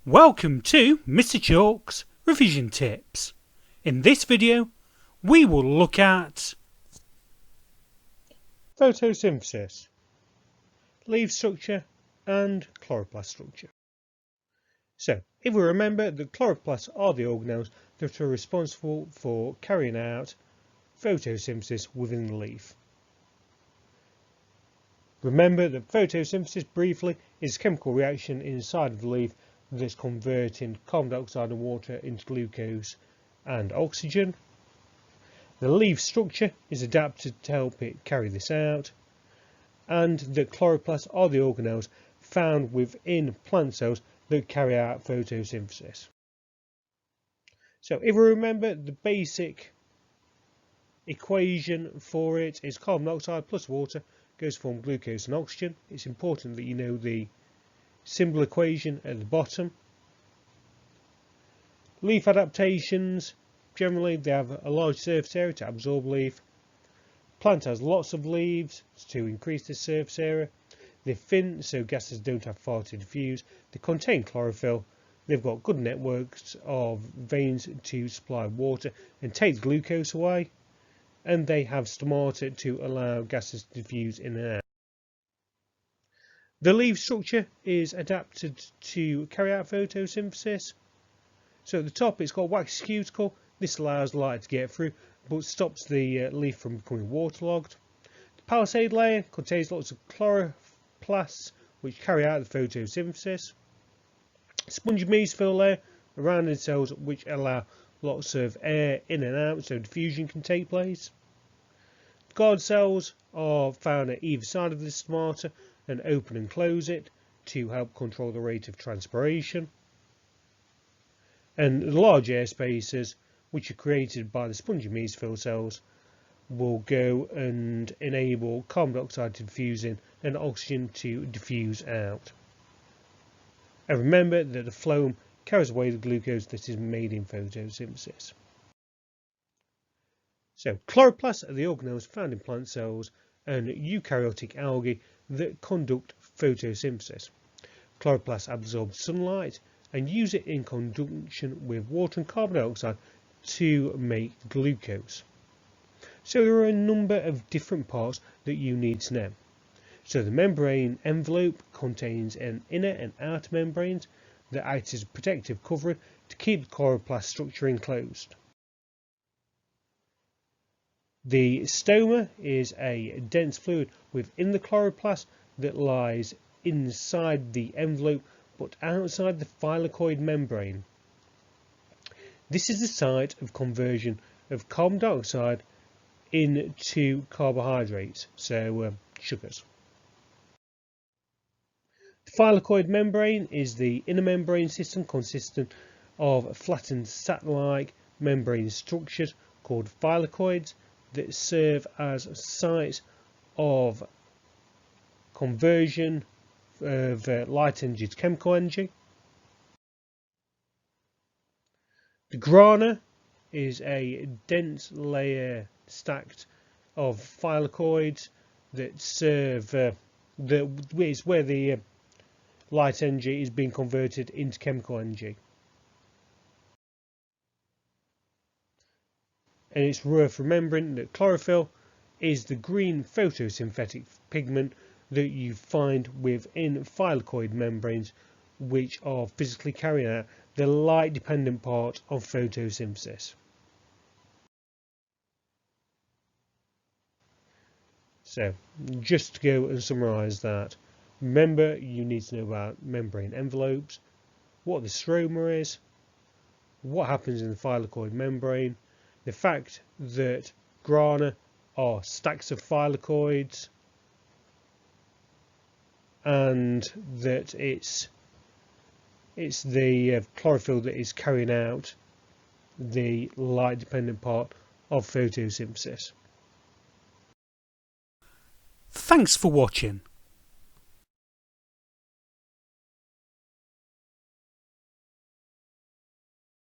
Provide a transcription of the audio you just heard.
Welcome to Mr. Chalk's Revision Tips. In this video, we will look at photosynthesis, leaf structure and chloroplast structure. So, if we remember that chloroplasts are the organelles that are responsible for carrying out photosynthesis within the leaf. Remember that photosynthesis, briefly, is a chemical reaction inside of the leaf that's converting carbon dioxide and water into glucose and oxygen. The leaf structure is adapted to help it carry this out, and the chloroplasts are the organelles found within plant cells that carry out photosynthesis. So if we remember, the basic equation for it is carbon dioxide plus water goes to form glucose and oxygen. It's important that you know the symbol equation at the bottom. Leaf adaptations, generally they have a large surface area to absorb leaf. Plant has lots of leaves to increase the surface area. They're thin, so gases don't have far to diffuse. They contain chlorophyll. They've got good networks of veins to supply water and take the glucose away. And they have stomata to allow gases to diffuse in and out. The leaf structure is adapted to carry out photosynthesis. So at the top it's got waxy cuticle. This allows light to get through but stops the leaf from becoming waterlogged. The palisade layer contains lots of chloroplasts which carry out the photosynthesis. Spongy mesophyll layer around the cells which allow lots of air in and out so diffusion can take place. Guard cells are found at either side of the stomata and open and close it to help control the rate of transpiration. And the large air spaces, which are created by the spongy mesophyll cells, will go and enable carbon dioxide to diffuse in and oxygen to diffuse out. And remember that the phloem carries away the glucose that is made in photosynthesis. So chloroplasts are the organelles found in plant cells and eukaryotic algae that conduct photosynthesis. Chloroplasts absorb sunlight and use it in conjunction with water and carbon dioxide to make glucose. So there are a number of different parts that you need to know. So the membrane envelope contains an inner and outer membranes that act as a protective covering to keep the chloroplast structure enclosed. The stoma is a dense fluid within the chloroplast that lies inside the envelope but outside the thylakoid membrane. This is the site of conversion of carbon dioxide into carbohydrates, so sugars. The thylakoid membrane is the inner membrane system consisting of flattened sac-like membrane structures called thylakoids that serve as sites of conversion of light energy to chemical energy. The grana is a dense layer stacked of thylakoids that serve is where the light energy is being converted into chemical energy. And it's worth remembering that chlorophyll is the green photosynthetic pigment that you find within thylakoid membranes, which are physically carrying out the light dependent part of photosynthesis. So just to go and summarise that, remember you need to know about membrane envelopes, what the stroma is, what happens in the thylakoid membrane, the fact that grana are stacks of thylakoids, and that it's the chlorophyll that is carrying out the light dependent part of photosynthesis. Thanks for watching.